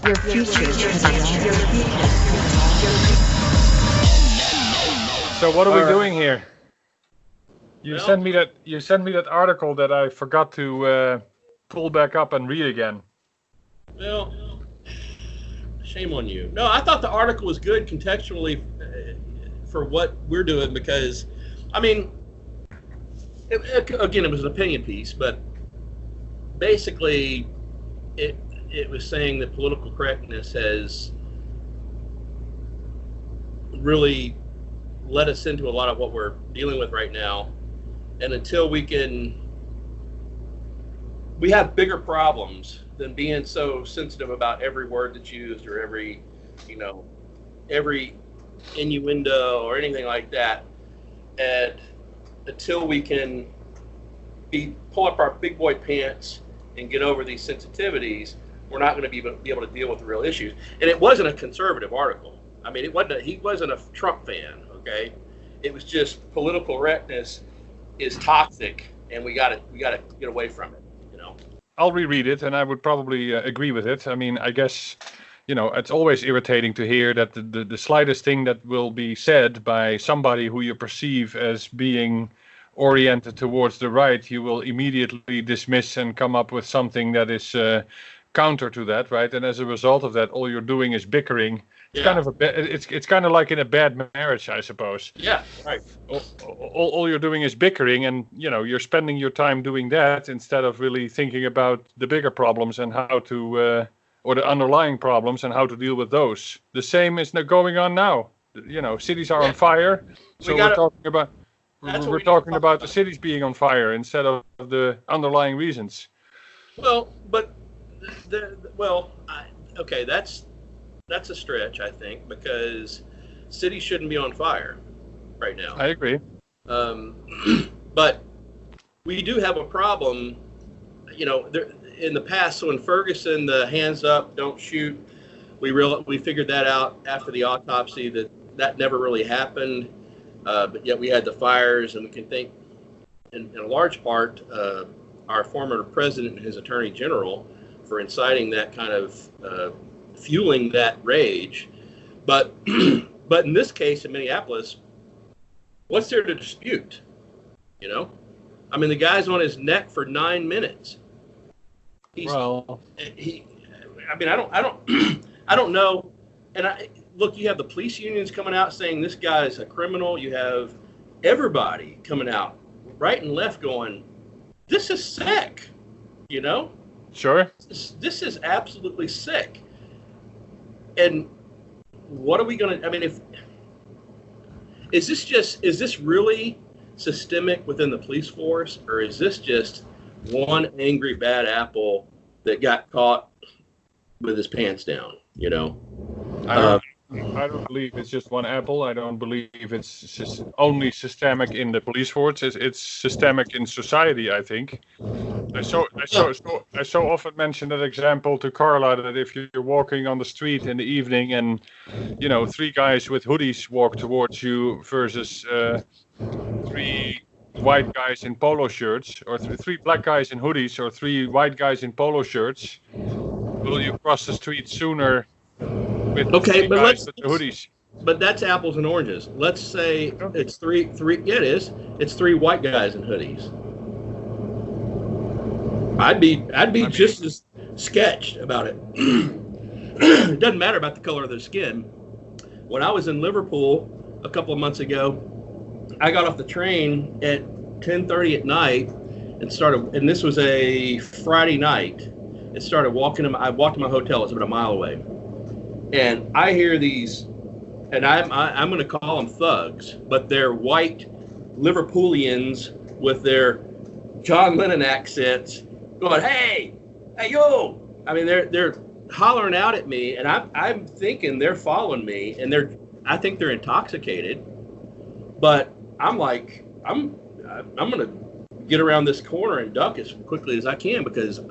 Your future has arrived. So what are we doing here? You Well- sent me that article that I forgot to pull back up and read again. Well, shame on you. No, I thought the article was good contextually for what we're doing because, I mean, again, it was an opinion piece, but basically it was saying that political correctness has really led us into a lot of what we're dealing with right now. And until we have bigger problems than being so sensitive about every word that's used or every innuendo or anything like that. And until we can pull up our big boy pants and get over these sensitivities, we're not going to be able to deal with the real issues. And it wasn't a conservative article. I mean, he wasn't a Trump fan. Okay, it was just political correctness is toxic, and we got to get away from it. I'll reread it, and I would probably agree with it. I mean, I guess, it's always irritating to hear that the slightest thing that will be said by somebody who you perceive as being oriented towards the right, you will immediately dismiss and come up with something that is counter to that, right? And as a result of that, all you're doing is bickering. It's it's kind of like in a bad marriage, I suppose. Yeah, right. All you're doing is bickering, and you're spending your time doing that instead of really thinking about the bigger problems and how to, or the underlying problems and how to deal with those. The same is going on now. Cities are on fire, so we're talking about the cities being on fire instead of the underlying reasons. Well, but okay, that's a stretch, I think, because cities shouldn't be on fire right now. I agree. But we do have a problem, in the past. So in Ferguson, the hands up, don't shoot, we figured that out after the autopsy that never really happened. But yet we had the fires, and we can think, in a large part, our former president and his attorney general for inciting that kind of fueling that rage. But in this case in Minneapolis, what's there to dispute? I mean, the guy's on his neck for 9 minutes. I don't know. And look, you have the police unions coming out saying this guy's a criminal. You have everybody coming out right and left going, this is sick, Sure. This is absolutely sick. And what are we going to, I mean, is this really systemic within the police force, or is this just one angry bad apple that got caught with his pants down, I don't believe it's just one apple. I don't believe it's only systemic in the police force. It's systemic in society, I think. I so often mention that example to Carla that if you're walking on the street in the evening and 3 guys with hoodies walk towards you versus 3 white guys in polo shirts, or 3 black guys in hoodies, or 3 white guys in polo shirts, will you cross the street sooner with the 3 guys with the hoodies? But that's apples and oranges. Let's say it's three. Yeah, it is. It's 3 white guys in hoodies. I'd be just as sketched about it. It doesn't matter about the color of their skin. When I was in Liverpool a couple of months ago, I got off the train at 10:30 at night and this was a Friday night. I walked to my hotel. It's about a mile away. And I hear these, and I'm going to call them thugs, but they're white Liverpoolians with their John Lennon accents going, hey, yo. I mean, they're hollering out at me, and I'm thinking they're following me, and I think they're intoxicated. But I'm like, I'm going to get around this corner and duck as quickly as I can, because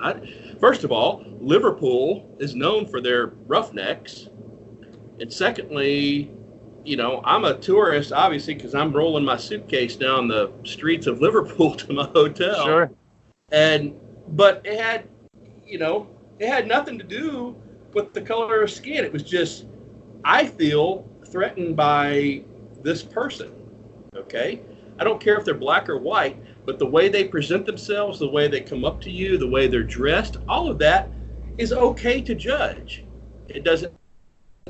first of all, Liverpool is known for their roughnecks. And secondly, I'm a tourist, obviously, because I'm rolling my suitcase down the streets of Liverpool to my hotel. Sure. But it had nothing to do with the color of skin. It was just, I feel threatened by this person. Okay? I don't care if they're black or white, but the way they present themselves, the way they come up to you, the way they're dressed, all of that is okay to judge. It doesn't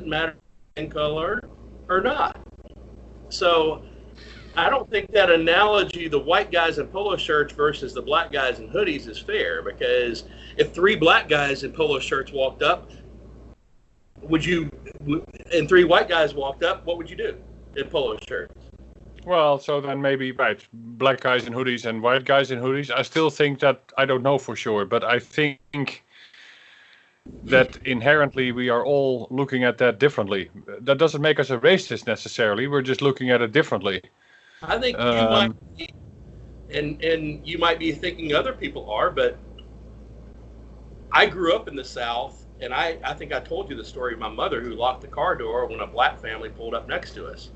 matter in color or not. So I don't think that analogy, the white guys in polo shirts versus the black guys in hoodies, is fair, because if 3 black guys in polo shirts walked up, and 3 white guys walked up, what would you do in polo shirts? Well, so then maybe, right, black guys in hoodies and white guys in hoodies. I still think that, I don't know for sure, but I think that inherently we are all looking at that differently. That doesn't make us a racist necessarily. We're just looking at it differently. I think you might be, and you might be thinking other people are, but I grew up in the South, and I think I told you the story of my mother who locked the car door when a black family pulled up next to us.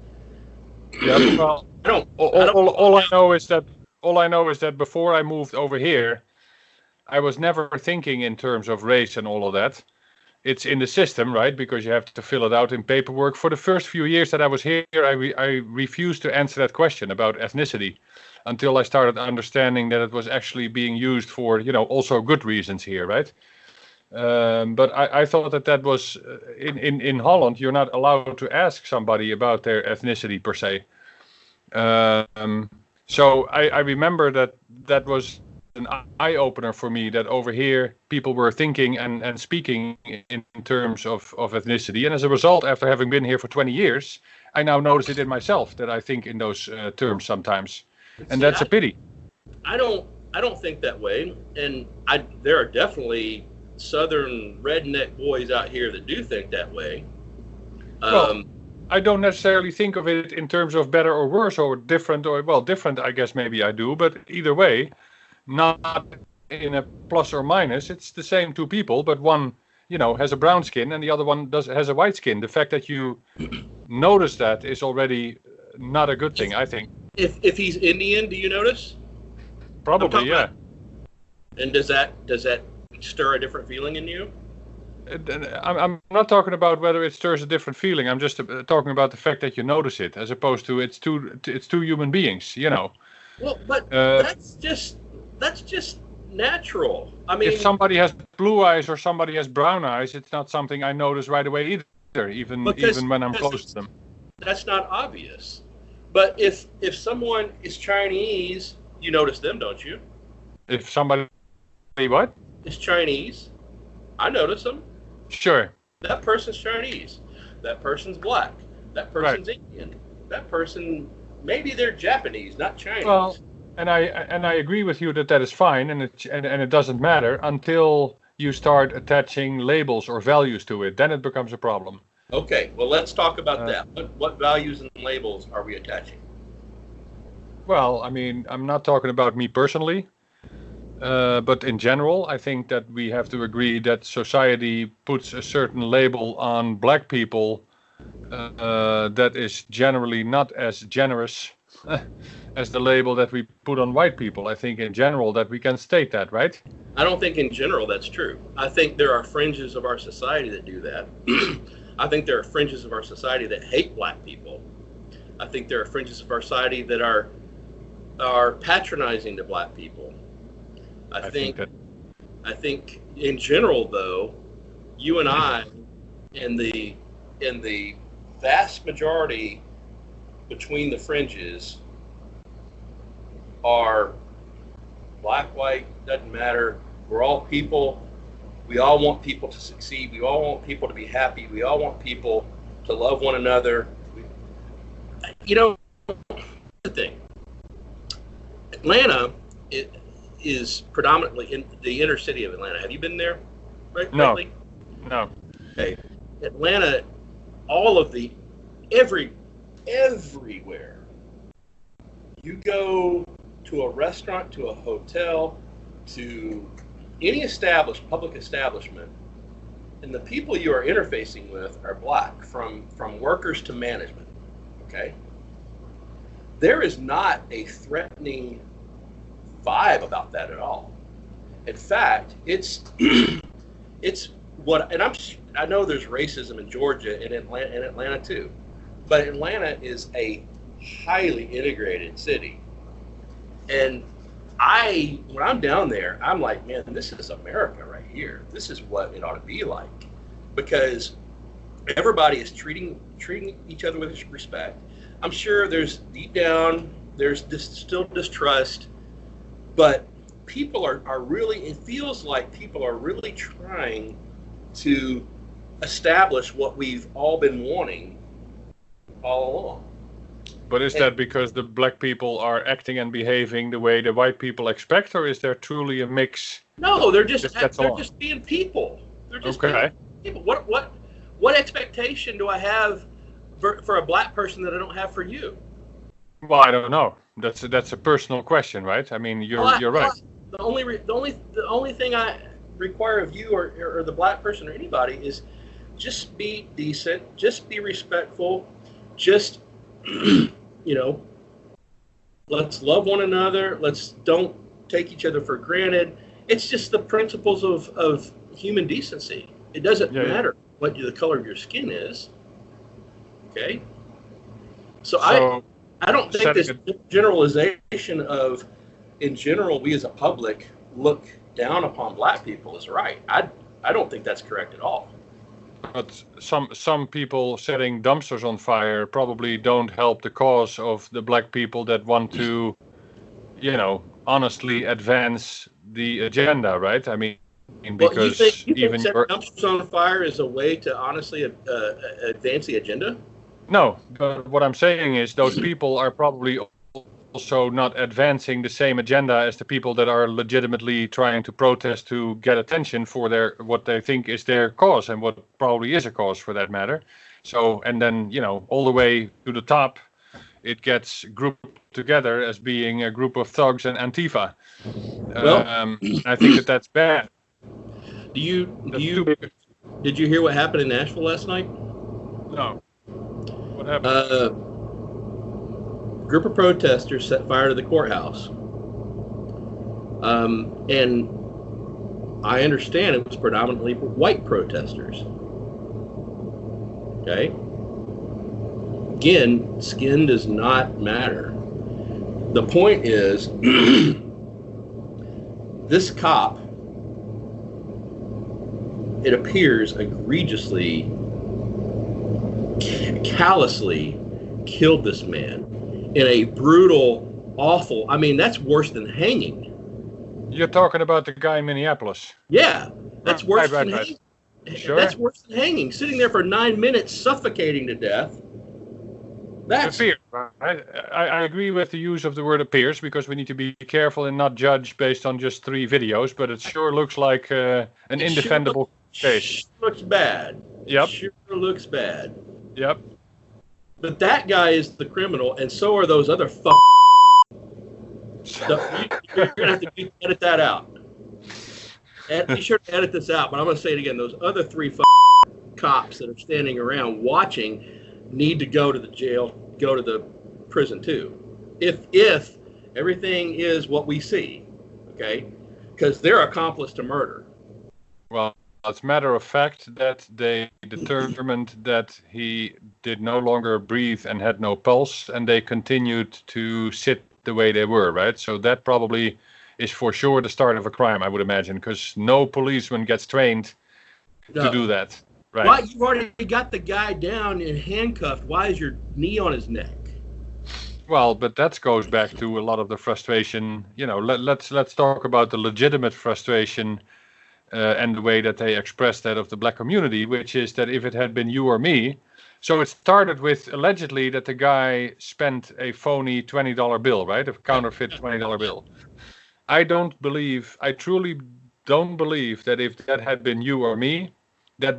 Yeah, well, all I know is that before I moved over here, I was never thinking in terms of race and all of that. It's in the system, right? Because you have to fill it out in paperwork. For the first few years that I was here, I refused to answer that question about ethnicity until I started understanding that it was actually being used for, also good reasons here, right? But I thought that was in Holland, you're not allowed to ask somebody about their ethnicity per se. So I remember that was an eye-opener for me, that over here people were thinking and speaking in terms of ethnicity. And as a result, after having been here for 20 years, I now notice it in myself that I think in those terms sometimes. And that's a pity. I don't think that way. And there are definitely Southern redneck boys out here that do think that way. Well, I don't necessarily think of it in terms of better or worse or different, different, I guess maybe I do, but either way, not in a plus or minus. It's the same 2 people, but one, has a brown skin and the other one has a white skin. The fact that you notice that is already not a good thing, I think. If he's Indian, do you notice? Probably, yeah. And does that stir a different feeling in you? I'm not talking about whether it stirs a different feeling. I'm just talking about the fact that you notice it, as opposed to it's two human beings, Well, but that's just natural. I mean, if somebody has blue eyes or somebody has brown eyes, it's not something I notice right away either, even when I'm close to them. That's not obvious. But if someone is Chinese, you notice them, don't you? If somebody what? Is Chinese, I notice them. Sure. That person's Chinese. That person's black. That person's Indian. That person, maybe they're Japanese, not Chinese. Well, and I agree with you that is fine, and it doesn't matter until you start attaching labels or values to it. Then it becomes a problem. Okay, well, let's talk about that. What values and labels are we attaching? Well, I mean, I'm not talking about me personally, but in general, I think that we have to agree that society puts a certain label on black people that is generally not as generous as the label that we put on white people. I think in general that we can state that, right? I don't think in general that's true. I think there are fringes of our society that do that. I think there are fringes of our society that hate black people. I think there are fringes of our society that are patronizing to black people. I think in general, though, you and I, in the vast majority between the fringes, are black, white, doesn't matter. We're all people. We all want people to succeed. We all want people to be happy. We all want people to love one another. The thing, Atlanta is predominantly in the inner city of Atlanta. Have you been there? Right? No. Lately? No. Okay. Atlanta, everywhere. You go to a restaurant, to a hotel, to any public establishment, and the people you are interfacing with are black, from workers to management. Okay? There is not a threatening vibe about that at all. In fact, it's what, and I know there's racism in Georgia and Atlanta too, but Atlanta is a highly integrated city, and when I'm down there, I'm like, man, this is America right here. This is what it ought to be like, because everybody is treating each other with respect. I'm sure there's deep down, there's still distrust, but people are really, it feels like people are really trying to establish what we've all been wanting all along. But is that because the black people are acting and behaving the way the white people expect, or is there truly a mix? No, they're just being people. They're just being people. What expectation do I have for a black person that I don't have for you? Well, I don't know. That's a personal question, right? I mean, you're right. The only thing I require of you or the black person or anybody is just be decent, just be respectful, just let's love one another. Let's don't take each other for granted. It's just the principles of human decency. It doesn't matter what the color of your skin is. Okay. So I don't think this generalization of, in general, we as a public look down upon black people is right. I don't think that's correct at all. But some people setting dumpsters on fire probably don't help the cause of the black people that want to, honestly advance the agenda, right? I mean, because you think setting dumpsters on fire is a way to honestly advance the agenda? No, but what I'm saying is those people are probably also not advancing the same agenda as the people that are legitimately trying to protest to get attention for what they think is their cause, and what probably is a cause for that matter. So, and then, all the way to the top, it gets grouped together as being a group of thugs and Antifa. I think that's bad. Did you hear what happened in Nashville last night? No. What happened? Group of protesters set fire to the courthouse. And I understand it was predominantly white protesters. Okay? Again, skin does not matter. The point is, this cop, it appears, egregiously, callously killed this man in a brutal, awful, that's worse than hanging. You're talking about the guy in Minneapolis. Yeah, that's worse than hanging. Sure. That's worse than hanging. Sitting there for 9 minutes, suffocating to death. That's appears. I agree with the use of the word appears, because we need to be careful and not judge based on just 3 videos, but it sure looks like an indefendable case. Sure looks bad. Yep. Sure looks bad. Yep. But that guy is the criminal, and so are those other you're going to have to edit that out. Be sure to edit this out, but I'm going to say it again. Those other 3 cops that are standing around watching need to go to the jail, go to the prison too. If everything is what we see, okay? Because they're accomplice to murder. Well, it's a matter of fact that they determined that he did no longer breathe and had no pulse, and they continued to sit the way they were, right? So that probably is for sure the start of a crime, I would imagine, because no policeman gets trained to do that. Right. Why? You've already got the guy down and handcuffed. Why is your knee on his neck? Well, but that goes back to a lot of the frustration. Let's talk about the legitimate frustration and the way that they express that of the black community, which is that if it had been you or me, so it started with allegedly that the guy spent a phony $20 bill, right? A counterfeit $20 bill. I truly don't believe that if that had been you or me, that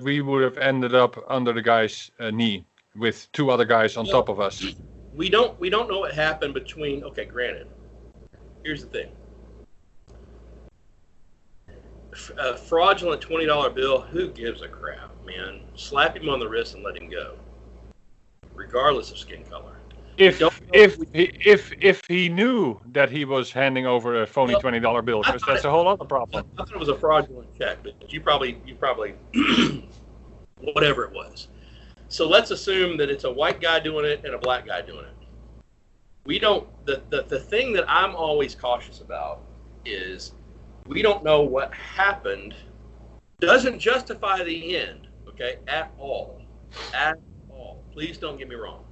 we would have ended up under the guy's knee with 2 other guys on top of us. We don't know what happened between. Okay, granted. Here's the thing. A fraudulent $20 bill. Who gives a crap, man? Slap him on the wrist and let him go, regardless of skin color. If don't know if he knew that he was handing over a phony Well, $20 bill, I because thought that's a whole other problem. I thought it was a fraudulent check, but you probably whatever it was. So let's assume that it's a white guy doing it and a black guy doing it. We don't. The thing that I'm always cautious about is we don't know what happened. Doesn't justify the end, okay, at all. At all. Please don't get me wrong.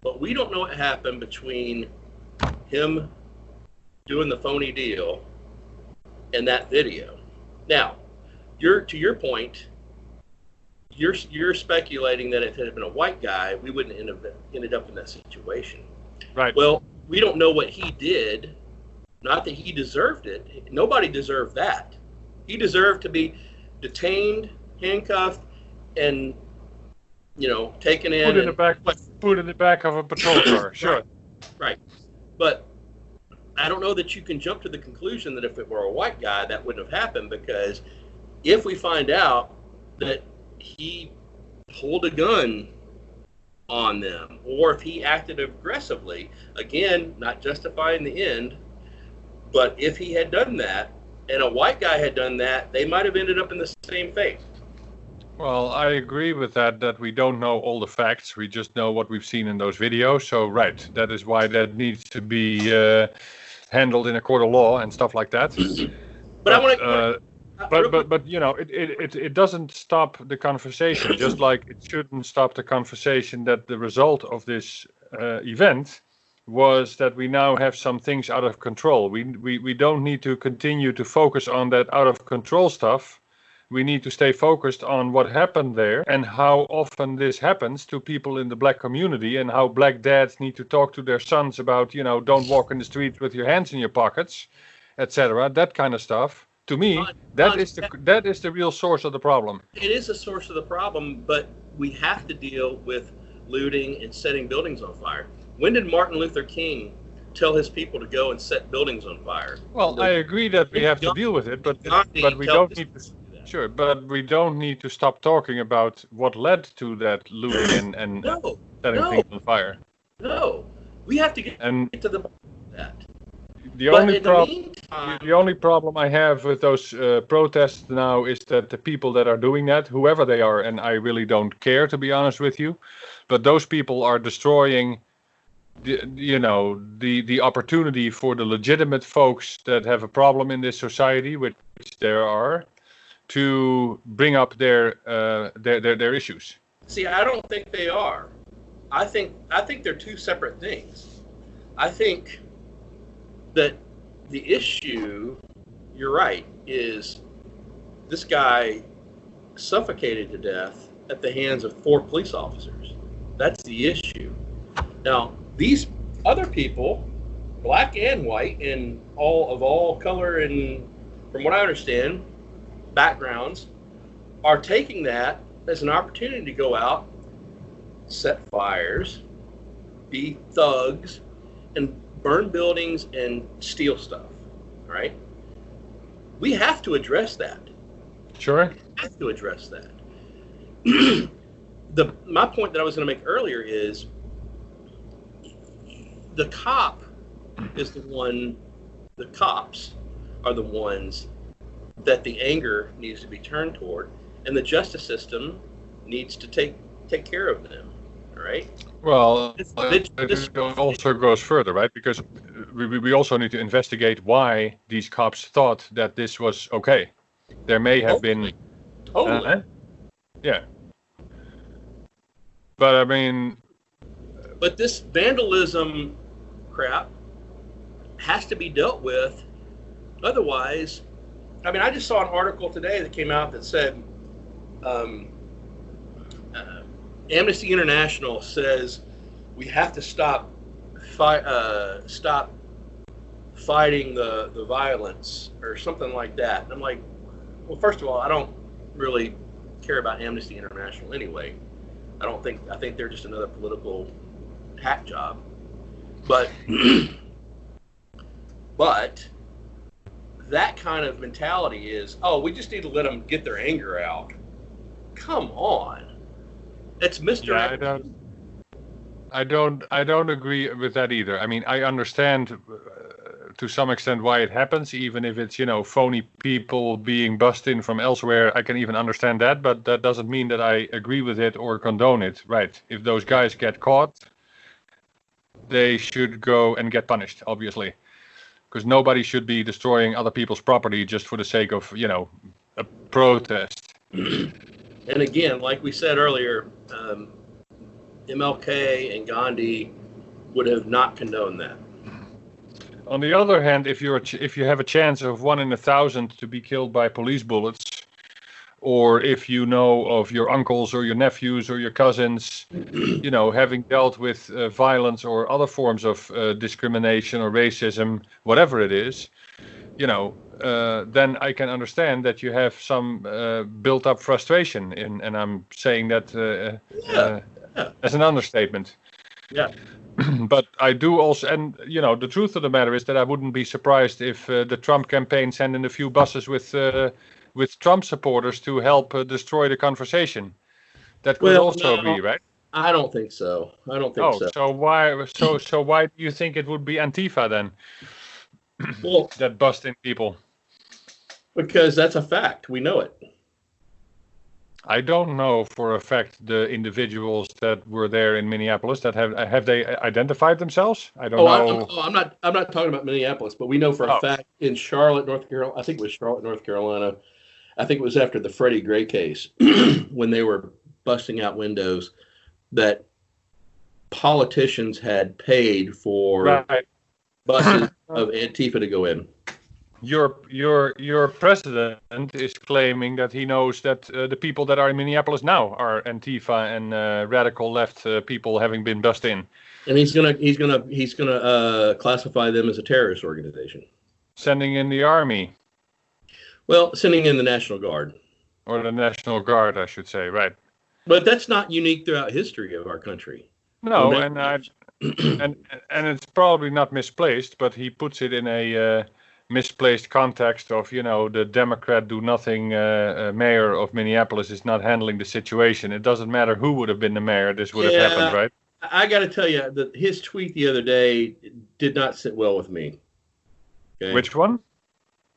But we don't know what happened between him doing the phony deal and that video. Now, to your point, you're speculating that if it had been a white guy, we wouldn't ended up in that situation. Right. Well, we don't know what he did. Not that he deserved it. Nobody deserved that. He deserved to be detained, handcuffed, and taken in. Put in the back of a patrol car. Sure. Right. But I don't know that you can jump to the conclusion that if it were a white guy, that wouldn't have happened, because if we find out that he pulled a gun on them, or if he acted aggressively, again, not justifying the end, but if he had done that and a white guy had done that, they might have ended up in the same fate. Well, I agree with that we don't know all the facts. We just know what we've seen in those videos. So, right, that is why that needs to be handled in a court of law and stuff like that. But I want to... But it doesn't stop the conversation, just like it shouldn't stop the conversation that the result of this event was that we now have some things out of control. We don't need to continue to focus on that out of control stuff. We need to stay focused on what happened there and how often this happens to people in the black community, and how black dads need to talk to their sons about, don't walk in the streets with your hands in your pockets, etc. That kind of stuff. To me, that is the real source of the problem. It is a source of the problem, but we have to deal with looting and setting buildings on fire. When did Martin Luther King tell his people to go and set buildings on fire? Well, I agree that we have to deal with it, but we don't need to. Sure, but we don't need to stop talking about what led to that looting and setting things on fire. No, we have to get to the bottom of that. The only problem I have with those protests now is that the people that are doing that, whoever they are, and I really don't care, to be honest with you, but those people are destroying the opportunity for the legitimate folks that have a problem in this society, which there are, to bring up their issues. See, I don't think they are. I think they're two separate things. I think that the issue, you're right, is this guy suffocated to death at the hands of 4 police officers. That's the issue. Now, these other people, black and white, and all color and, from what I understand, backgrounds, are taking that as an opportunity to go out, set fires, be thugs, and burn buildings and steal stuff, right? We have to address that. Sure. We have to address that. My point that I was going to make earlier is the cops are the ones that the anger needs to be turned toward, and the justice system needs to take care of them, all right? Well, it also goes further, right? Because we also need to investigate why these cops thought that this was okay. There may have been... Totally. Yeah. But I mean... But this vandalism crap has to be dealt with. Otherwise... I mean, I just saw an article today that came out that said Amnesty International says we have to stop fighting the violence or something like that. And I'm like, well, first of all, I don't really care about Amnesty International anyway. I think they're just another political hack job. But that kind of mentality is, we just need to let them get their anger out. Come on. It's misdirection. I don't agree with that either. I mean, I understand to some extent why it happens, even if it's, phony people being bussed in from elsewhere. I can even understand that, but that doesn't mean that I agree with it or condone it. Right. If those guys get caught, they should go and get punished, obviously. Because nobody should be destroying other people's property just for the sake of, a protest. And again, like we said earlier, MLK and Gandhi would have not condoned that. On the other hand, if you have a chance of 1 in 1,000 to be killed by police bullets, or if you know of your uncles or your nephews or your cousins, having dealt with violence or other forms of discrimination or racism, whatever it is, then I can understand that you have some built-up frustration, and I'm saying that as an understatement. Yeah. But I do also, and the truth of the matter is that I wouldn't be surprised if the Trump campaign sent in a few buses with Trump supporters to help destroy the conversation. That could also be, right? I don't think so. So. So why do you think it would be Antifa then? Well, that bust in people. Because that's a fact. We know it. I don't know for a fact the individuals that were there in Minneapolis that have they identified themselves? I don't know. I'm not talking about Minneapolis, but we know for a fact in Charlotte, North Carolina. I think it was Charlotte, North Carolina. I think it was after the Freddie Gray case when they were busting out windows that politicians had paid for buses of Antifa to go in. Your president is claiming that he knows that the people that are in Minneapolis now are Antifa and radical left people having been bussed in, and he's gonna classify them as a terrorist organization, sending in the army. Well, sending in the National Guard, or the National Guard, I should say, right? But that's not unique throughout history of our country. No, and it's probably not misplaced, but he puts it in a misplaced context of, the Democrat do-nothing mayor of Minneapolis is not handling the situation. It doesn't matter who would have been the mayor, this would have happened, right? I got to tell you, that his tweet the other day did not sit well with me. Okay? Which one?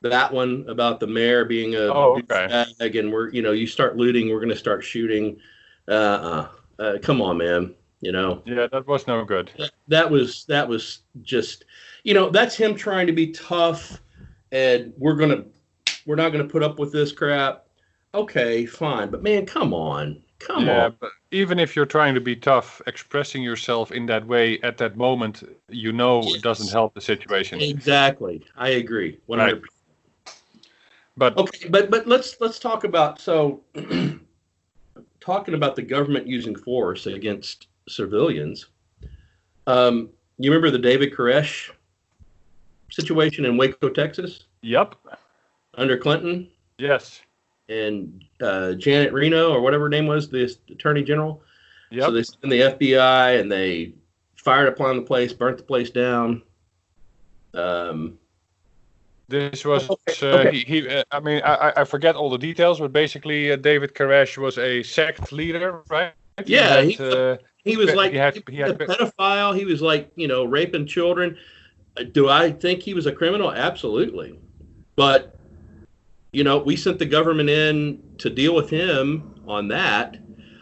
That one about the mayor being a douchebag, and we're, you start looting, we're going to start shooting. Come on, man. Yeah, that was no good. That was just, that's him trying to be tough, and we're not gonna put up with this crap. Okay, fine, but man, come on. But even if you're trying to be tough, expressing yourself in that way at that moment, it doesn't help the situation. Exactly, I agree, 100%. Right. But okay, but let's talk about talking about the government using force against civilians. You remember the David Koresh situation in Waco, Texas? Yep. Under Clinton? Yes. And Janet Reno, or whatever her name was, the Attorney General? Yep. So they sent the FBI and they fired upon the place, burnt the place down. This was, I forget all the details, but basically David Koresh was a sect leader, right? Yeah, he was like a pedophile. He was like, raping children. Do I think he was a criminal? Absolutely. But, we sent the government in to deal with him on that.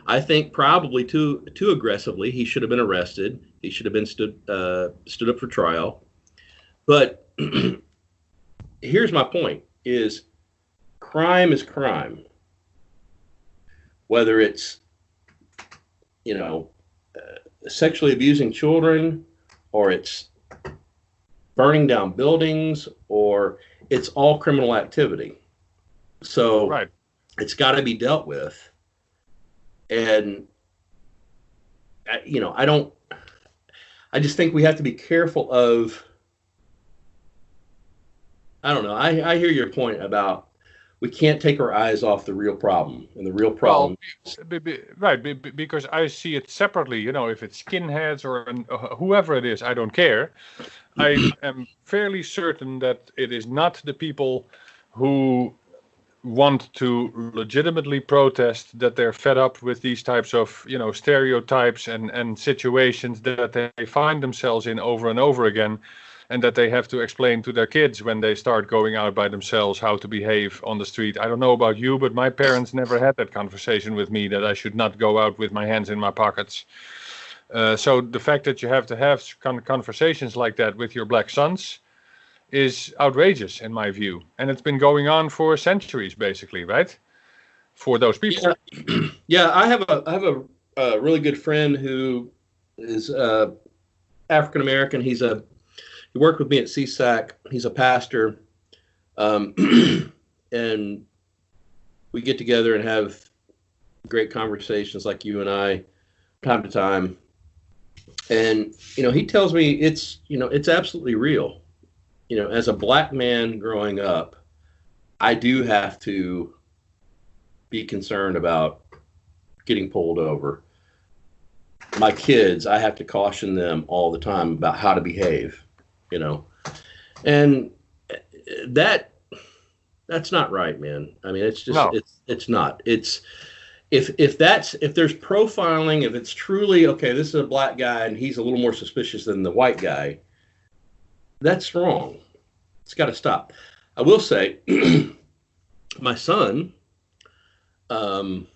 I think probably too aggressively. He should have been arrested. He should have been stood up for trial. But here's my point, is crime is crime. Whether it's, sexually abusing children, or it's burning down buildings, or it's all criminal activity. So It's got to be dealt with. And, I just think we have to be careful of, I don't know. I hear your point about we can't take our eyes off the real problem, and the real problem. Because I see it separately. If it's skinheads or whoever it is, I don't care. I am fairly certain that it is not the people who want to legitimately protest that they're fed up with these types of, stereotypes and situations that they find themselves in over and over again, and that they have to explain to their kids when they start going out by themselves how to behave on the street. I don't know about you, but my parents never had that conversation with me that I should not go out with my hands in my pockets. So the fact that you have to have conversations like that with your black sons is outrageous in my view, and it's been going on for centuries, basically, right? For those people. Yeah, I have a really good friend who is African American. He worked with me at CSAC. He's a pastor, and we get together and have great conversations like you and I, time to time. And he tells me it's absolutely real. As a black man growing up, I do have to be concerned about getting pulled over. My kids, I have to caution them all the time about how to behave, and that's not right, man. I mean, it's just, no. It's not. It's, if there's profiling, if it's truly, okay, this is a black guy and he's a little more suspicious than the white guy, that's wrong. It's got to stop. I will say, my son, who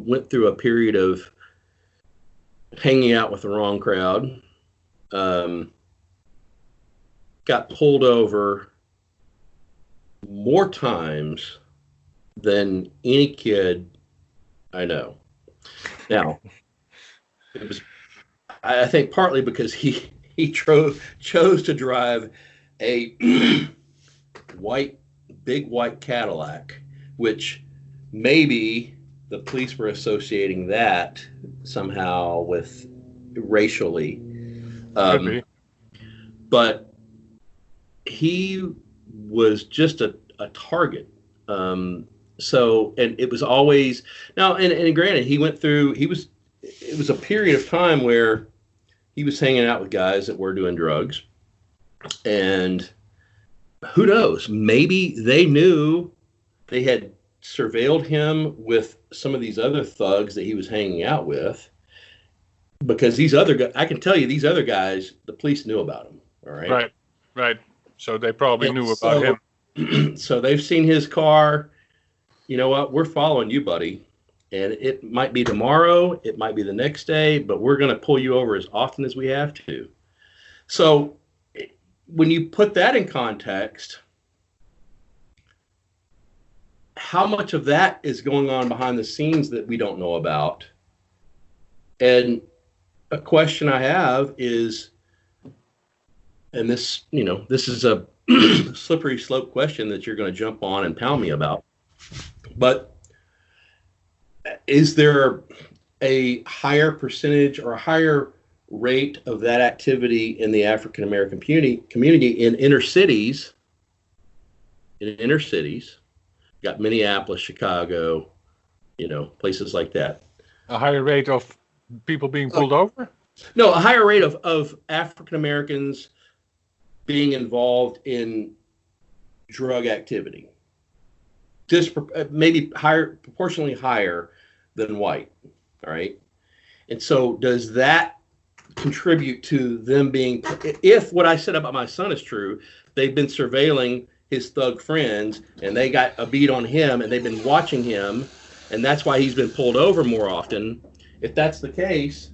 went through a period of hanging out with the wrong crowd, got pulled over more times than any kid I know. Now, it was, I think, partly because he chose to drive a big white Cadillac, which maybe the police were associating that somehow with racially. But he was just a target. So, and it was always, now, and granted, it was a period of time where he was hanging out with guys that were doing drugs, and who knows, maybe they knew they had surveilled him with some of these other thugs that he was hanging out with, because these other guys, I can tell you, these other guys, the police knew about him. All right. Right. So they probably knew about him. So they've seen his car. You know what? We're following you, buddy. And it might be tomorrow, it might be the next day, but we're going to pull you over as often as we have to. So when you put that in context, how much of that is going on behind the scenes that we don't know about? And a question I have is, and this is a slippery slope question that you're going to jump on and pound me about, but is there a higher percentage or a higher rate of that activity in the African American community in inner cities? Got Minneapolis, Chicago, places like that. A higher rate of people being pulled over? No, a higher rate of African Americans being involved in drug activity. Maybe proportionally higher than white. All right. And so does that contribute to them being, if what I said about my son is true, they've been surveilling his thug friends and they got a beat on him and they've been watching him, and that's why he's been pulled over more often. If that's the case,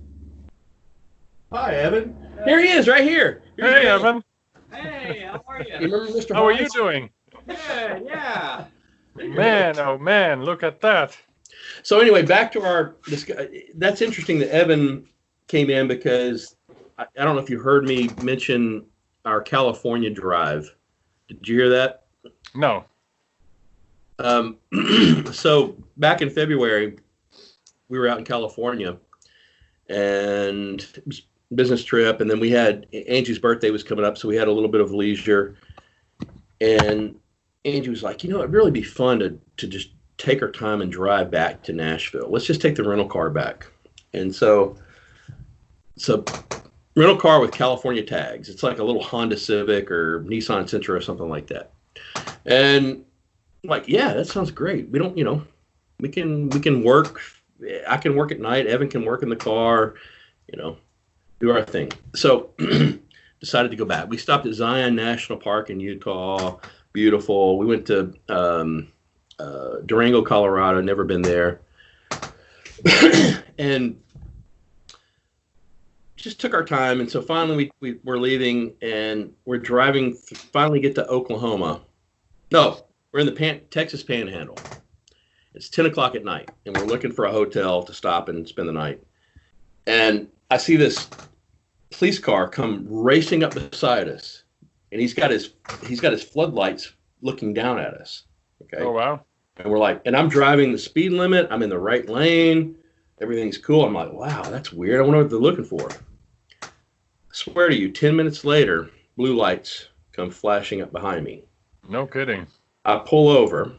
hi, Evan. Here he is, right here. Hey, Evan. Hey, how are you? You remember Mr. How are Hines? you doing? Good, yeah. Man, oh man, look at that. So anyway, back to that's interesting that Evan came in, because I don't know if you heard me mention our California drive. Did you hear that? No. So back in February, we were out in California, and it was a business trip, and then we had Angie's birthday was coming up, so we had a little bit of leisure, and Angie was like, it'd really be fun to just take our time and drive back to Nashville. Let's just take the rental car back. And so rental car with California tags. It's like a little Honda Civic or Nissan Sentra or something like that. And I'm like, yeah, that sounds great. We don't, we can work. I can work at night. Evan can work in the car, do our thing. So decided to go back. We stopped at Zion National Park in Utah. Beautiful. We went to Durango, Colorado. Never been there. And just took our time. And so finally we're leaving and we're driving, finally get to Oklahoma. No, we're in the Texas Panhandle. It's 10 o'clock at night and we're looking for a hotel to stop and spend the night. And I see this police car come racing up beside us, and he's got his floodlights looking down at us. Okay. Oh wow. And we're like, and I'm driving the speed limit. I'm in the right lane. Everything's cool. I'm like, wow, that's weird. I wonder what they're looking for. I swear to you, 10 minutes later, blue lights come flashing up behind me. No kidding. I pull over.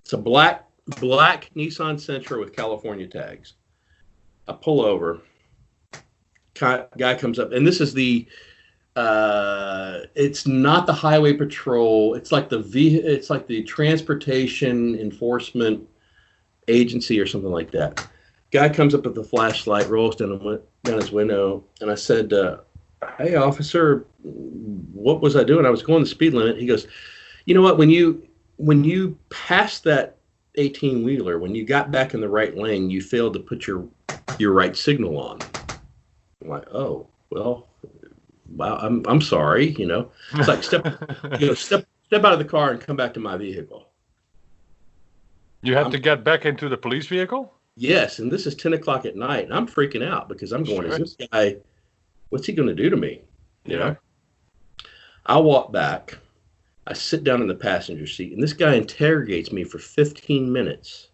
It's a black Nissan Sentra with California tags. I pull over. Guy comes up, and this is it's not the highway patrol. It's like the transportation enforcement agency or something like that. Guy comes up with the flashlight, rolls down his window, and I said, "Hey, officer, what was I doing? I was going the speed limit." He goes, "You know what? When you passed that 18-wheeler, when you got back in the right lane, you failed to put your right signal on." I'm like, "Oh, well, wow, I'm sorry." It's like step out of the car and come back to my vehicle. You had to get back into the police vehicle? Yes, and this is 10 o'clock at night, and I'm freaking out because I'm going, Sure. Is this guy, what's he going to do to me? Yeah. I walk back. I sit down in the passenger seat, and this guy interrogates me for 15 minutes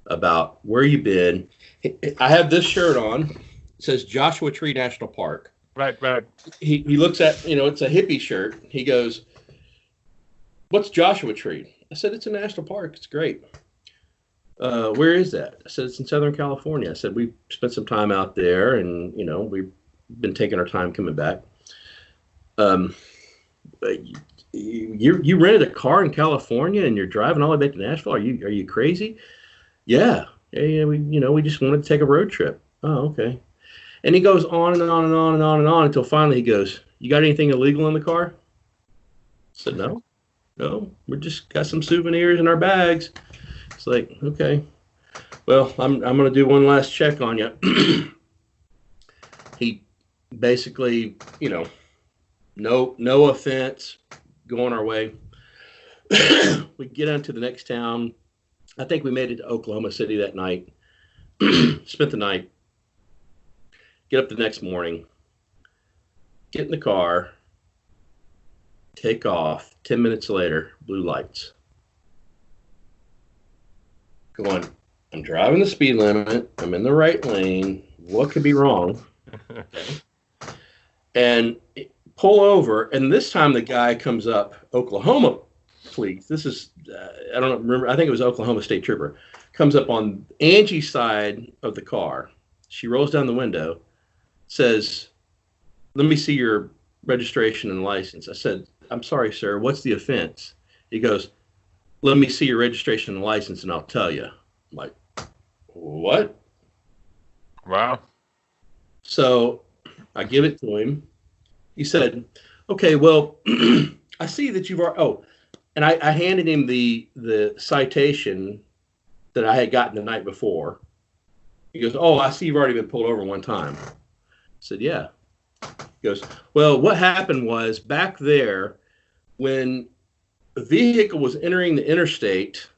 about where you been. I have this shirt on. It says Joshua Tree National Park. Right. He looks at, it's a hippie shirt. He goes, "What's Joshua Tree?" I said, "It's a national park. It's great." "Where is that?" I said, "It's in Southern California." I said, "We spent some time out there, and, we've been taking our time coming back." You rented a car in California and you're driving all the way back to Nashville? Are you crazy? Yeah. We just wanted to take a road trip. Oh, okay. And he goes on and on and on and on and on until finally he goes, "You got anything illegal in the car?" I said, No, we just got some souvenirs in our bags. It's like, okay, well, I'm going to do one last check on you. He basically, no offense, going our way. We get into the next town. I think we made it to Oklahoma City that night. Spent the night. Get up the next morning. Get in the car. Take off. 10 minutes later, blue lights. Going, I'm driving the speed limit. I'm in the right lane. What could be wrong? Okay. And pull over, and this time the guy comes up, Oklahoma police. This is, I don't remember, I think it was Oklahoma State Trooper, comes up on Angie's side of the car. She rolls down the window, says, "Let me see your registration and license." I said, "I'm sorry, sir, what's the offense?" He goes, "Let me see your registration and license and I'll tell you." I'm like, what? Wow. So I give it to him. He said, "Okay, well, I see that you've already," and I handed him the citation that I had gotten the night before. He goes, "Oh, I see you've already been pulled over one time." I said, "Yeah." He goes, "Well, what happened was back there when a vehicle was entering the interstate,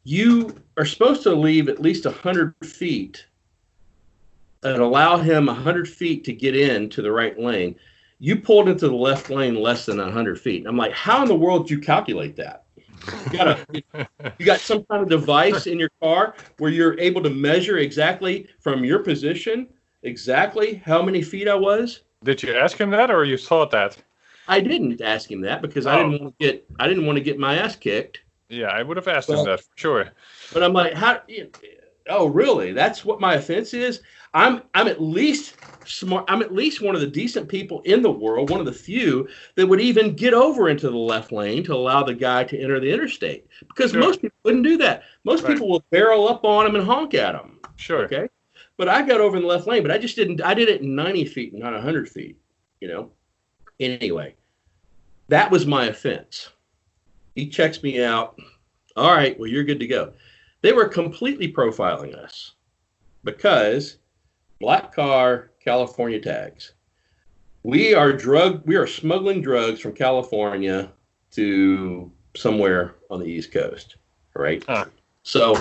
you are supposed to leave at least 100 feet and allow him 100 feet to get into the right lane. You pulled into the left lane less than 100 feet. I'm like, how in the world did you calculate that? You got some kind of device in your car where you're able to measure exactly from your position exactly how many feet I was? Did you ask him that, or you thought that? I didn't ask him that because I didn't want to get my ass kicked. Yeah, I would have asked him that for sure. But I'm like, how? Oh, really? That's what my offense is? I'm at least smart. I'm at least one of the decent people in the world, one of the few that would even get over into the left lane to allow the guy to enter the interstate. Because Sure. most people wouldn't do that. Most Right. people will barrel up on him and honk at him. Sure. Okay. But I got over in the left lane, but I just didn't. I did it in 90 feet, not 100 feet. You know. Anyway, that was my offense. He checks me out. All right, well, you're good to go. They were completely profiling us because black car, California tags. We are smuggling drugs from California to somewhere on the East Coast, right? So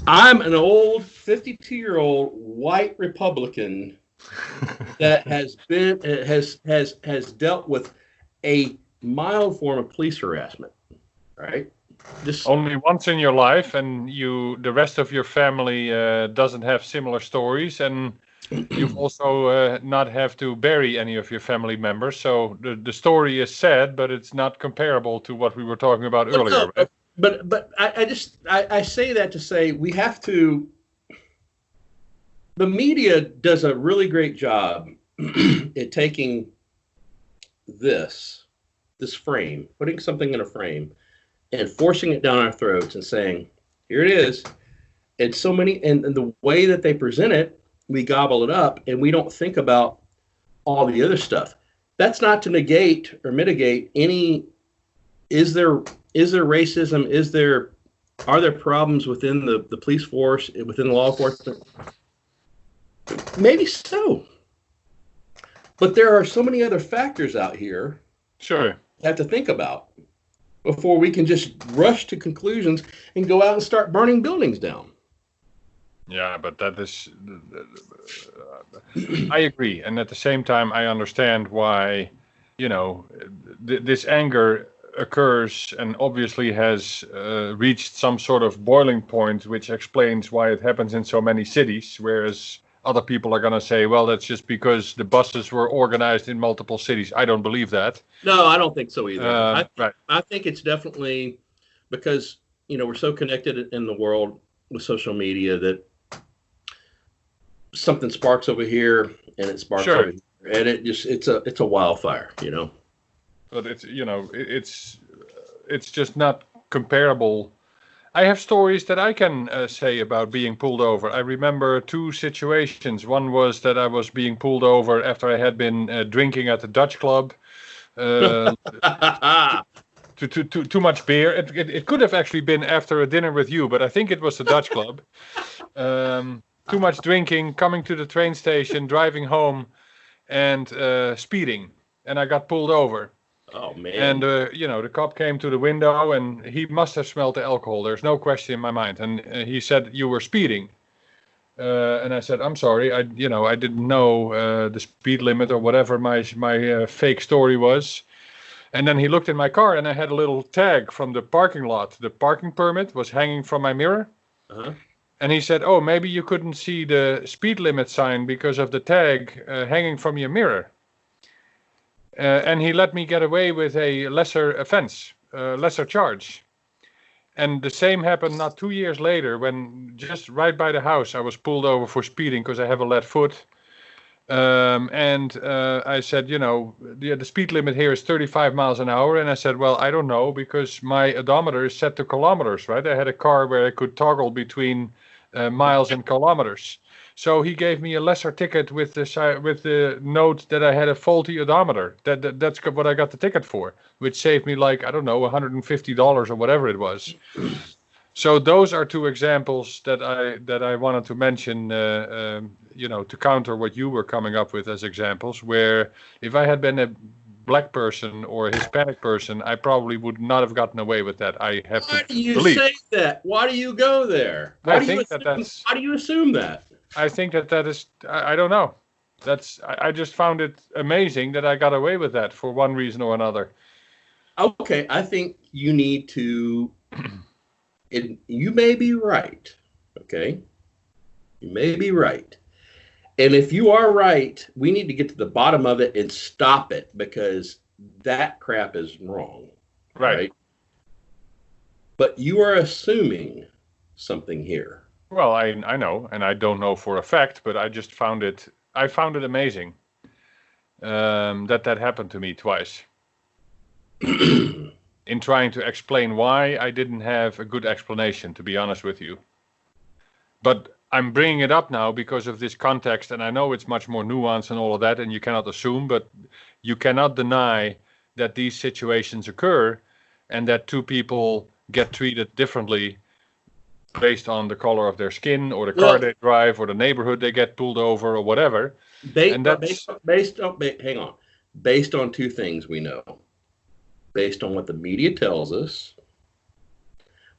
I'm an old 52-year-old white Republican that has dealt with a mild form of police harassment, right? Only once in your life, and the rest of your family doesn't have similar stories, and you've also not have to bury any of your family members. So the story is sad, but it's not comparable to what we were talking about earlier. Right? But I say that to say we have to. The media does a really great job at taking this frame, putting something in a frame, and forcing it down our throats and saying, here it is. And so many, and the way that they present it, we gobble it up and we don't think about all the other stuff. That's not to negate or mitigate any, is there racism? Are there problems within the police force, within law enforcement? Maybe so. But there are so many other factors out here. Sure. Have to think about before we can just rush to conclusions and go out and start burning buildings down. Yeah, but that is, I agree. And at the same time, I understand why, this anger occurs and obviously has reached some sort of boiling point, which explains why it happens in so many cities, whereas other people are going to say, well, that's just because the buses were organized in multiple cities. I don't believe that. No, I don't think so either. Right. I think it's definitely because, we're so connected in the world with social media that something sparks over here and it sparks over here. And it's a wildfire, But it's just not comparable. I have stories that I can say about being pulled over. I remember two situations. One was that I was being pulled over after I had been drinking at the Dutch club. Too much beer. It could have actually been after a dinner with you, but I think it was the Dutch club. Too much drinking, coming to the train station, driving home, and speeding. And I got pulled over. Oh, man. And, the cop came to the window and he must have smelled the alcohol. There's no question in my mind. And he said, you were speeding. And I said, I'm sorry. I didn't know the speed limit or whatever my fake story was. And then he looked in my car and I had a little tag from the parking lot. The parking permit was hanging from my mirror. Uh-huh. And he said, oh, maybe you couldn't see the speed limit sign because of the tag hanging from your mirror. And he let me get away with a lesser offense, lesser charge. And the same happened not 2 years later when just right by the house I was pulled over for speeding because I have a lead foot. And I said, the speed limit here is 35 miles an hour. And I said, well, I don't know because my odometer is set to kilometers, right? I had a car where I could toggle between miles and kilometers. So he gave me a lesser ticket with the note that I had a faulty odometer. That's what I got the ticket for, which saved me $150 or whatever it was. So those are two examples that I wanted to mention, to counter what you were coming up with as examples, where if I had been a black person or a Hispanic person, I probably would not have gotten away with that. I have to believe. Why do you say that? Why do you go there? Why do you assume that? I think that is, I don't know. I just found it amazing that I got away with that for one reason or another. Okay, I think you need to, you may be right, okay? You may be right. And if you are right, we need to get to the bottom of it and stop it because that crap is wrong. Right? But you are assuming something here. Well, I know, and I don't know for a fact, but I just found it. I found it amazing that happened to me twice. In trying to explain why, I didn't have a good explanation, to be honest with you. But I'm bringing it up now because of this context, and I know it's much more nuanced and all of that, and you cannot assume, but you cannot deny that these situations occur and that two people get treated differently based on the color of their skin or the car they drive or the neighborhood they get pulled over or whatever. Based on two things we know. Based on what the media tells us,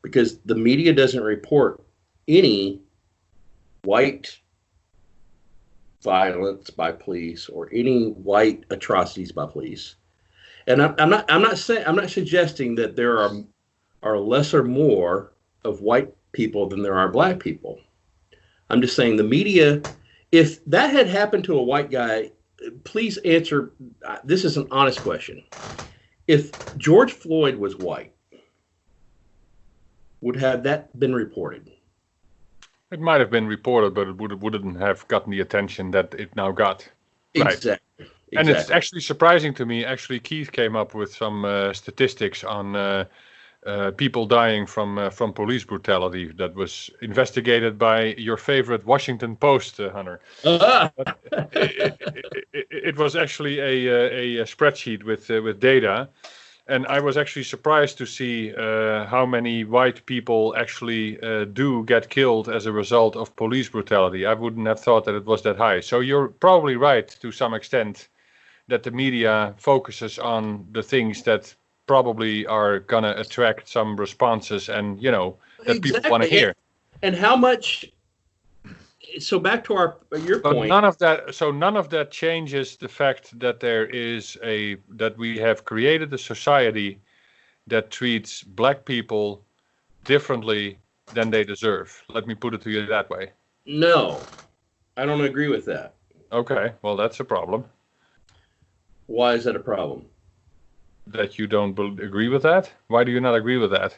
because the media doesn't report any white violence by police or any white atrocities by police. And I'm not suggesting that there are less or more of white people than there are black people. I'm just saying the media, if that had happened to a white guy, please answer. This is an honest question. If George Floyd was white, would have that been reported? It might have been reported, but it wouldn't have gotten the attention that it now got. Exactly. Right. And it's actually surprising to me. Actually, Keith came up with some statistics on people dying from police brutality that was investigated by your favorite Washington Post, Hunter. It was actually a spreadsheet with data, and I was actually surprised to see how many white people actually do get killed as a result of police brutality. I wouldn't have thought that it was that high. So you're probably right to some extent that the media focuses on the things that probably are going to attract some responses and, that people want to hear. And how much... So back to your point. None of that changes the fact that that we have created a society that treats black people differently than they deserve. Let me put it to you that way. No, I don't agree with that. Okay, well, that's a problem. Why is that a problem? That you don't agree with that? Why do you not agree with that?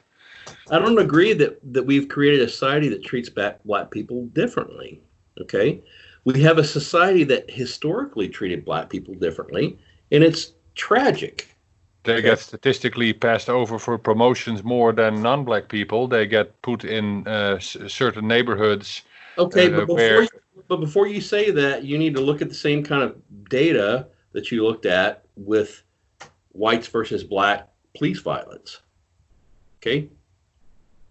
I don't agree that we've created a society that treats black people differently. Okay, we have a society that historically treated black people differently, and it's tragic. They get statistically passed over for promotions more than non-black people. They get put in certain neighborhoods. Okay, but before you say that, you need to look at the same kind of data that you looked at with whites versus black police violence. Okay.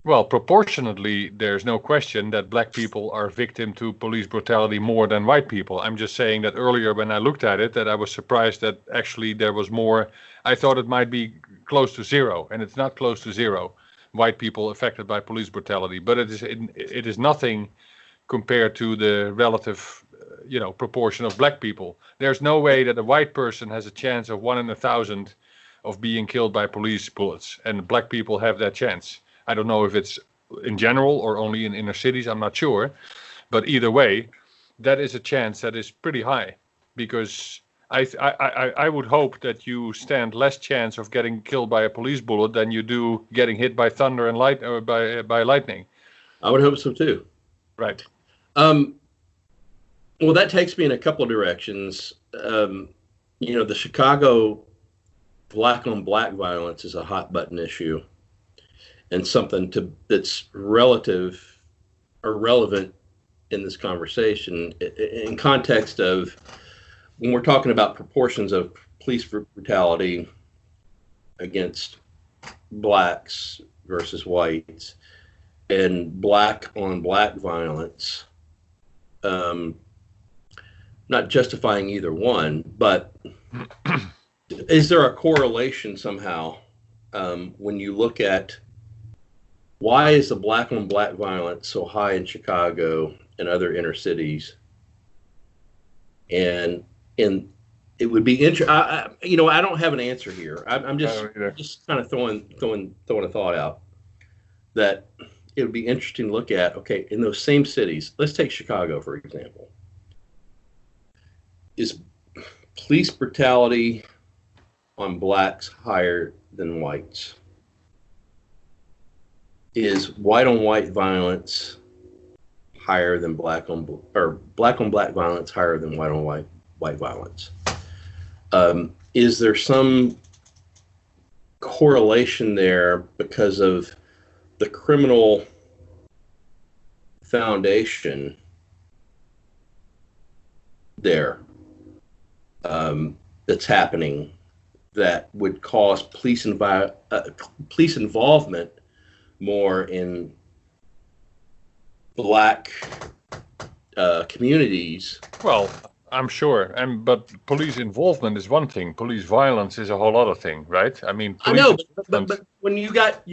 Well, proportionately, there's no question that black people are victim to police brutality more than white people. I'm just saying that earlier when I looked at it, that I was surprised that actually there was more. I thought it might be close to zero, and it's not close to zero, white people affected by police brutality. But it is nothing compared to the relative, proportion of black people. There's no way that a white person has a chance of 1 in 1,000 of being killed by police bullets, and black people have that chance. I don't know if it's in general or only in inner cities, I'm not sure. But either way, that is a chance that is pretty high, because I would hope that you stand less chance of getting killed by a police bullet than you do getting hit by thunder and light or by lightning. I would hope so too. Right. Well, that takes me in a couple of directions. The Chicago black on black violence is a hot button issue, and something that's relevant in this conversation in context of when we're talking about proportions of police brutality against blacks versus whites and black on black violence. Not justifying either one, but is there a correlation somehow when you look at why is the black on black violence so high in Chicago and other inner cities? And it would be interesting. I don't have an answer here. I'm just kind of throwing a thought out that it would be interesting to look at. Okay, in those same cities, let's take Chicago for example. Is police brutality on blacks higher than whites? Is white on white violence higher than black on black violence higher than white on white violence. Is there some correlation there because of the criminal foundation there that's happening that would cause police involvement more in black communities? Well, I'm sure, but police involvement is one thing. Police violence is a whole other thing, right? I mean, I know, but when you got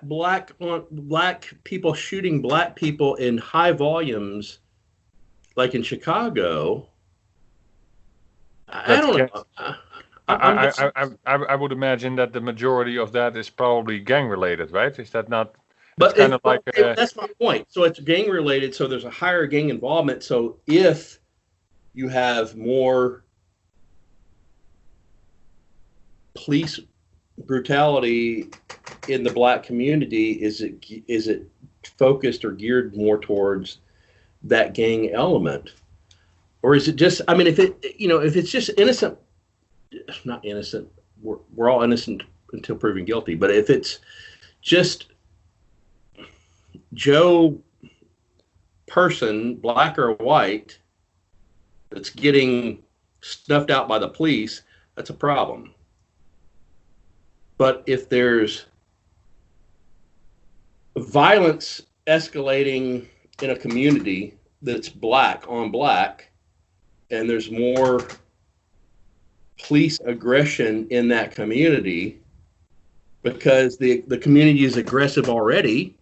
black people shooting black people in high volumes, like in Chicago, I don't know. I would imagine that the majority of that is probably gang related, right? Is that not? But that's my point. So it's gang related. So there's a higher gang involvement. So if you have more police brutality in the black community, is it focused or geared more towards that gang element, or is it just? I mean, if it's just innocent, not innocent. We're all innocent until proven guilty. But if it's just Joe person, black or white, that's getting snuffed out by the police, that's a problem. But if there's violence escalating in a community that's black on black, and there's more police aggression in that community because the community is aggressive already,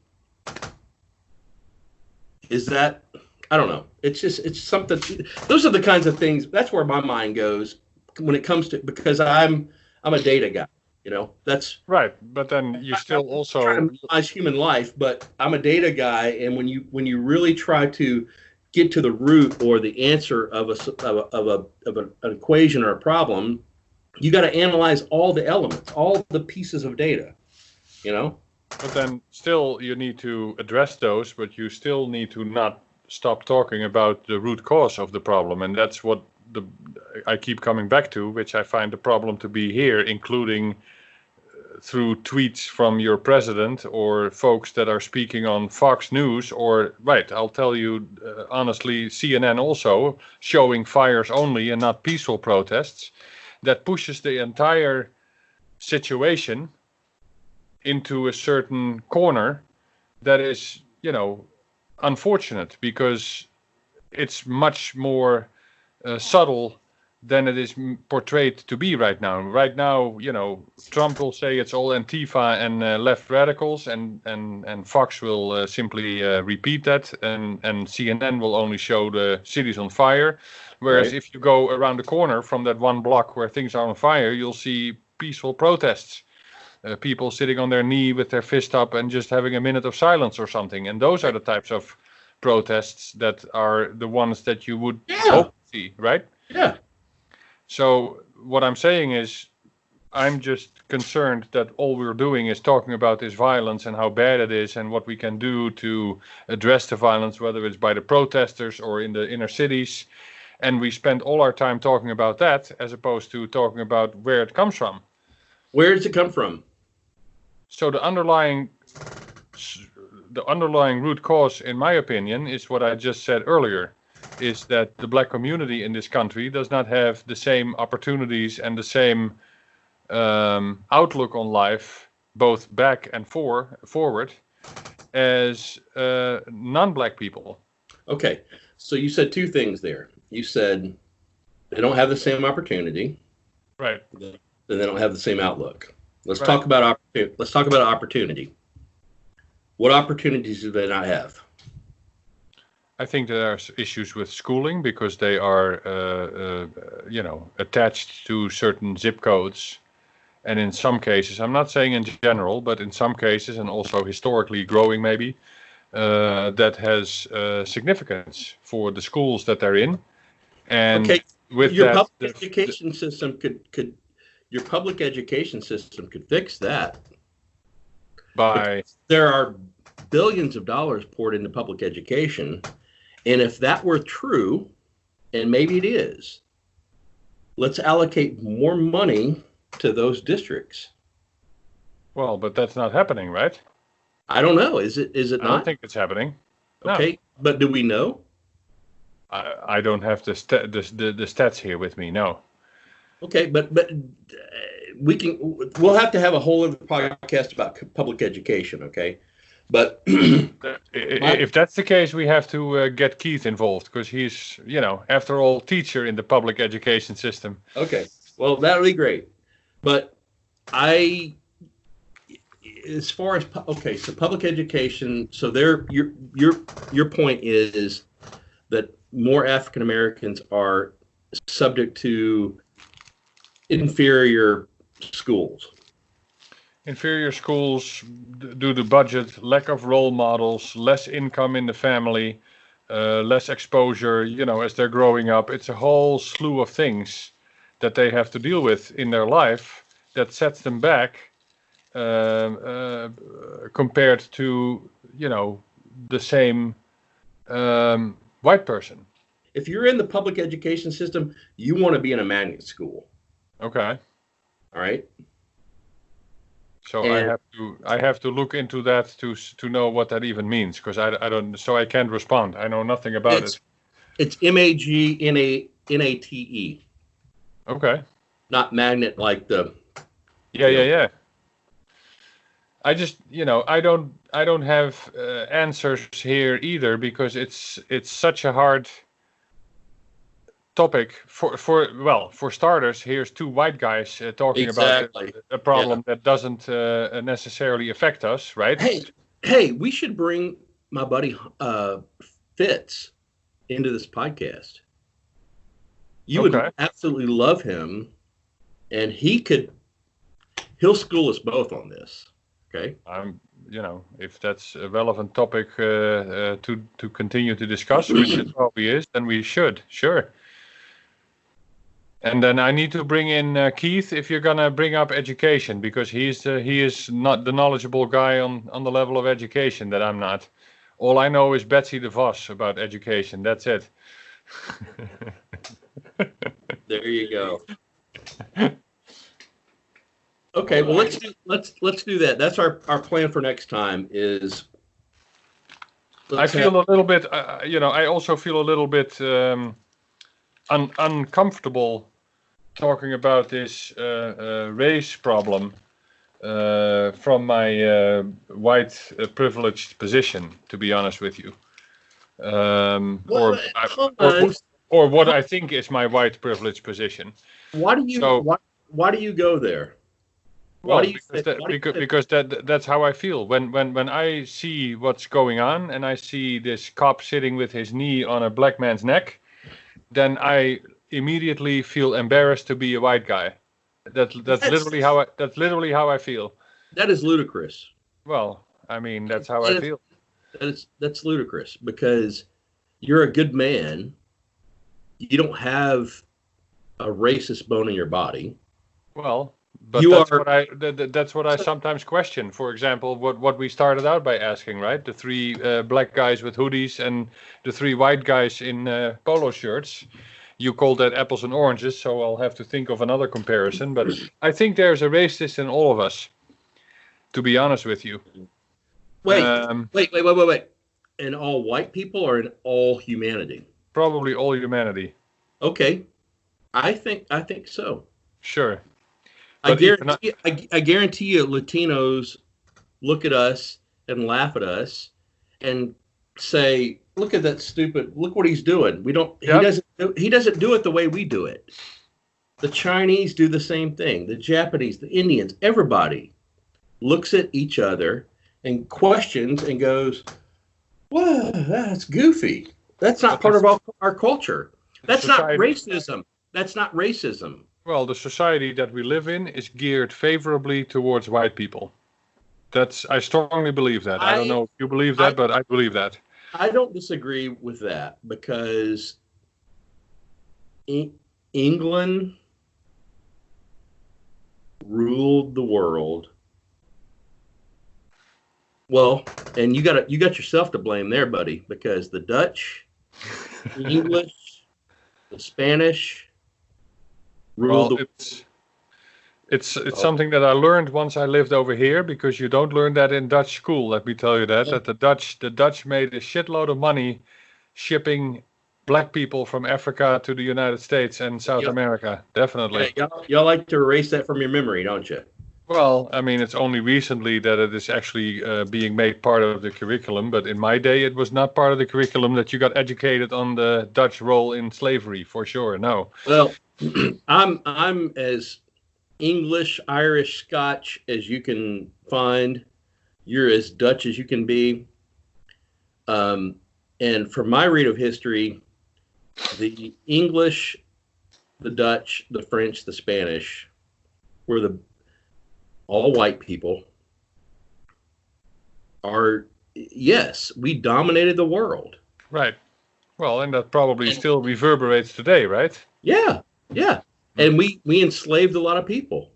is that, I don't know. It's something. Those are the kinds of things. That's where my mind goes when it comes to, because I'm a data guy. That's right. But then you still also try to minimize human life. But I'm a data guy, and when you really try to get to the root or the answer of an equation or a problem, you got to analyze all the elements, all the pieces of data. But then still you need to address those, but you still need to not stop talking about the root cause of the problem. And that's what I keep coming back to, which I find the problem to be here, including through tweets from your president or folks that are speaking on Fox News or, right, I'll tell you honestly, CNN also showing fires only and not peaceful protests. That pushes the entire situation into a certain corner that is, unfortunate, because it's much more subtle than it is portrayed to be right now. Right now, Trump will say it's all Antifa and left radicals, and Fox will simply repeat that, and CNN will only show the cities on fire. Whereas right. If you go around the corner from that one block where things are on fire, you'll see peaceful protests. People sitting on their knee with their fist up and just having a minute of silence or something. And those are the types of protests that are the ones that you would hope to see, right? Yeah. So what I'm saying is, I'm just concerned that all we're doing is talking about this violence and how bad it is and what we can do to address the violence, whether it's by the protesters or in the inner cities. And we spend all our time talking about that as opposed to talking about where it comes from. Where does it come from? So the underlying root cause, in my opinion, is what I just said earlier, is that the black community in this country does not have the same opportunities and the same outlook on life, both back and forward, as non-black people. Okay. So you said two things there. You said they don't have the same opportunity. Right. And they don't have the same outlook. Let's talk about opportunity. What opportunities do they not have? I think there are issues with schooling because they are, attached to certain zip codes. And in some cases, I'm not saying in general, but in some cases, and also historically growing maybe, that has significance for the schools that they're in. And with your that, public education system could your public education system could fix that. By there are billions of dollars poured into public education, And if that were true, and maybe it is, let's allocate more money to those districts. Well, but that's not happening, right? I don't know. Is it I not? don't think it's happening. No. Okay, but do we know? I don't have the stats here with me. No. Okay, but we'll have to have a whole other podcast about public education. Okay, but If that's the case, we have to get Keith involved because he's, after all, teacher in the public education system. okay, well that would be great. But as far as so public education. So your point is that more African Americans are subject to inferior schools. Inferior schools, due to budget, lack of role models, less income in the family, less exposure, as they're growing up. It's a whole slew of things that they have to deal with in their life that sets them back compared to, the same white person. If you're in the public education system, you want to be in a magnet school. Okay. All right. So I have to look into that to know what that even means, because I don't, so I can't respond. I know nothing about it. It's MAGNATE. Okay. Not magnet like the. Yeah. I just, I don't have answers here either, because it's such a hard topic for starters. Here's two white guys talking about a problem that doesn't necessarily affect us, right? Hey, we should bring my buddy Fitz into this podcast. You would absolutely love him, and he'll school us both on this. Okay. If that's a relevant topic to continue to discuss, which it probably is, then we should, sure. And then I need to bring in Keith if you're gonna bring up education, because he is not the knowledgeable guy on the level of education that I'm not. All I know is Betsy DeVos about education. That's it. There you go. Okay, well let's do that. That's our plan for next time. I feel a little bit. I also feel a little bit uncomfortable talking about this race problem from my white privileged position, to be honest with you, or what I think is my white privileged position. Why do you go there? Well, because that's how I feel when I see what's going on, and I see this cop sitting with his knee on a black man's neck, then I immediately feel embarrassed to be a white guy. That's literally how I feel. That is ludicrous. Well, I mean, that's how I feel. That's ludicrous, because you're a good man. You don't have a racist bone in your body. Well, but that's what I sometimes question. For example, what we started out by asking, right? The three black guys with hoodies and the three white guys in polo shirts. You called that apples and oranges, so I'll have to think of another comparison. But I think there's a racist in all of us, to be honest with you. Wait. In all white people or in all humanity? Probably all humanity. Okay. I think so. Sure. I guarantee you Latinos look at us and laugh at us and say, look at that stupid, look what he's doing. He doesn't do it the way we do it. The Chinese do the same thing. The Japanese, the Indians, everybody looks at each other and questions and goes, "Whoa, that's goofy. That's not part of our culture. That's not racism. That's not racism." Well, the society that we live in is geared favorably towards white people. I strongly believe that. I don't know if you believe that, but I believe that. I don't disagree with that, because England ruled the world. Well, and you got yourself to blame there, buddy, because the Dutch The English, the Spanish Well, ruled the it's something that I learned once I lived over here, because you don't learn that in Dutch school. Let me tell you that the Dutch made a shitload of money shipping black people from Africa to the United States and South America. Definitely. Yeah, y'all like to erase that from your memory, don't you? Well, I mean, it's only recently that it is actually being made part of the curriculum. But in my day, it was not part of the curriculum that you got educated on the Dutch role in slavery, for sure. No. Well, I'm as English, Irish, Scotch as you can find. You're as Dutch as you can be. And from my read of history, the English, the Dutch, the French, the Spanish were all white people. Yes, we dominated the world. Right. Well, and that probably still reverberates today, right? Yeah. And we enslaved a lot of people.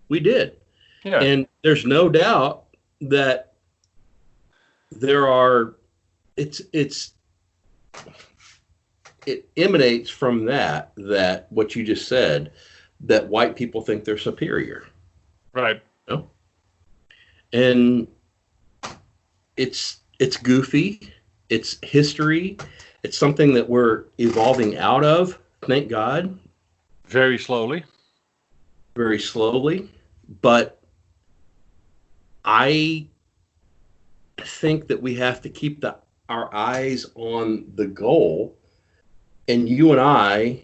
We did. Yeah. And there's no doubt that it emanates from that what you just said, that white people think they're superior. Right. You know? And it's goofy. It's history. It's something that we're evolving out of, thank God. Very slowly. Very slowly. But I think that we have to keep our eyes on the goal. And you and I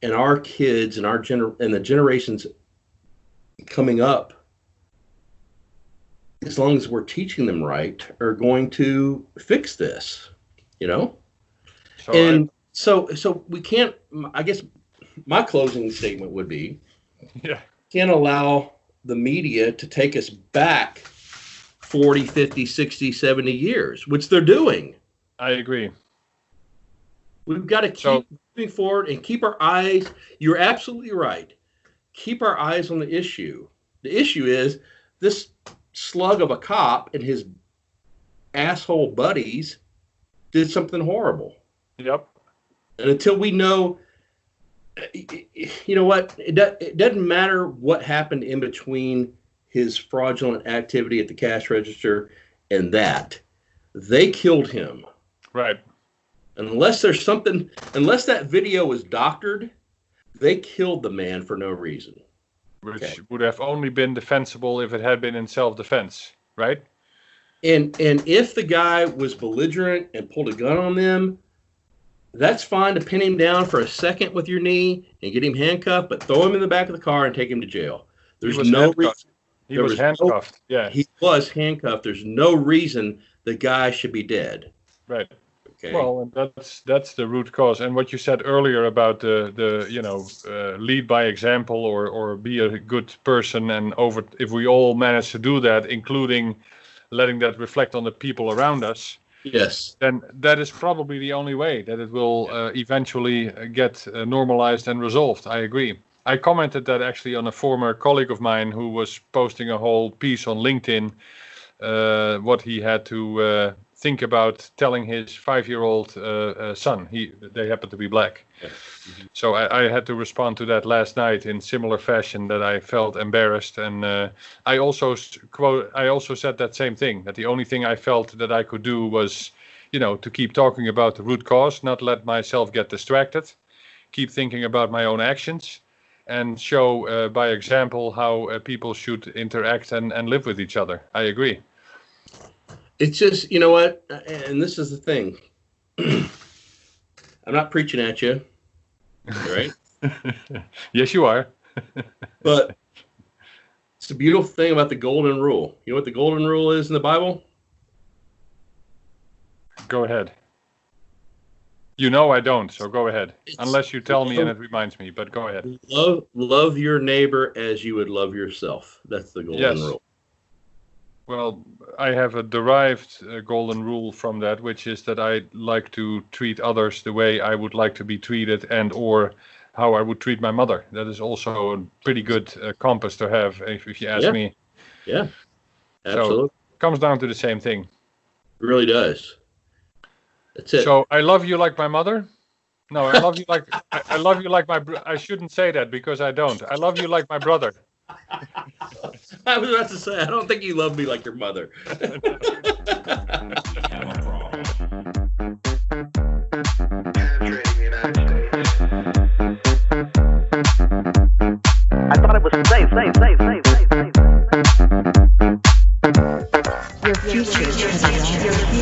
and our kids and and the generations coming up, as long as we're teaching them right, are going to fix this, you know? So we can't, I guess my closing statement would be, can't allow the media to take us back 40, 50, 60, 70 years, which they're doing. I agree. We've got to keep moving forward and keep our eyes. You're absolutely right. Keep our eyes on the issue. The issue is this slug of a cop and his asshole buddies did something horrible. Yep. And until we know, you know what? It doesn't matter what happened in between his fraudulent activity at the cash register and that. They killed him. Right. Unless that video was doctored, they killed the man for no reason. Which would have only been defensible if it had been in self-defense, right? And if the guy was belligerent and pulled a gun on them, that's fine to pin him down for a second with your knee and get him handcuffed, but throw him in the back of the car and take him to jail. There's no reason. He was handcuffed. Yeah. He was handcuffed. There's no reason the guy should be dead. Right. Okay. Well, and that's the root cause. And what you said earlier about the lead by example or be a good person, and if we all manage to do that, including letting that reflect on the people around us, yes, then that is probably the only way that it will eventually get normalized and resolved. I agree. I commented that actually on a former colleague of mine who was posting a whole piece on LinkedIn, what he had to think about telling his 5-year-old son. They happen to be black. Yeah. Mm-hmm. So I had to respond to that last night in similar fashion, that I felt embarrassed. And I also said that same thing, that the only thing I felt that I could do was, to keep talking about the root cause, not let myself get distracted, keep thinking about my own actions, and show by example how people should interact and live with each other. I agree. It's just, you know what, and this is the thing. I'm not preaching at you, right? Yes, you are. But it's the beautiful thing about the golden rule. You know what the golden rule is in the Bible? Go ahead. I don't, so go ahead. Unless you tell me and it reminds me, but go ahead. Love your neighbor as you would love yourself. That's the golden rule. Well, I have a derived golden rule from that, which is that I like to treat others the way I would like to be treated, and or how I would treat my mother. That is also a pretty good compass to have, if you ask me. Yeah, absolutely. So it comes down to the same thing. It really does. That's it. So I love you like my mother. No, I love you like I love you like my. I shouldn't say that because I don't. I love you like my brother. I was about to say, I don't think you love me like your mother. I thought it was safe. Your future has arrived.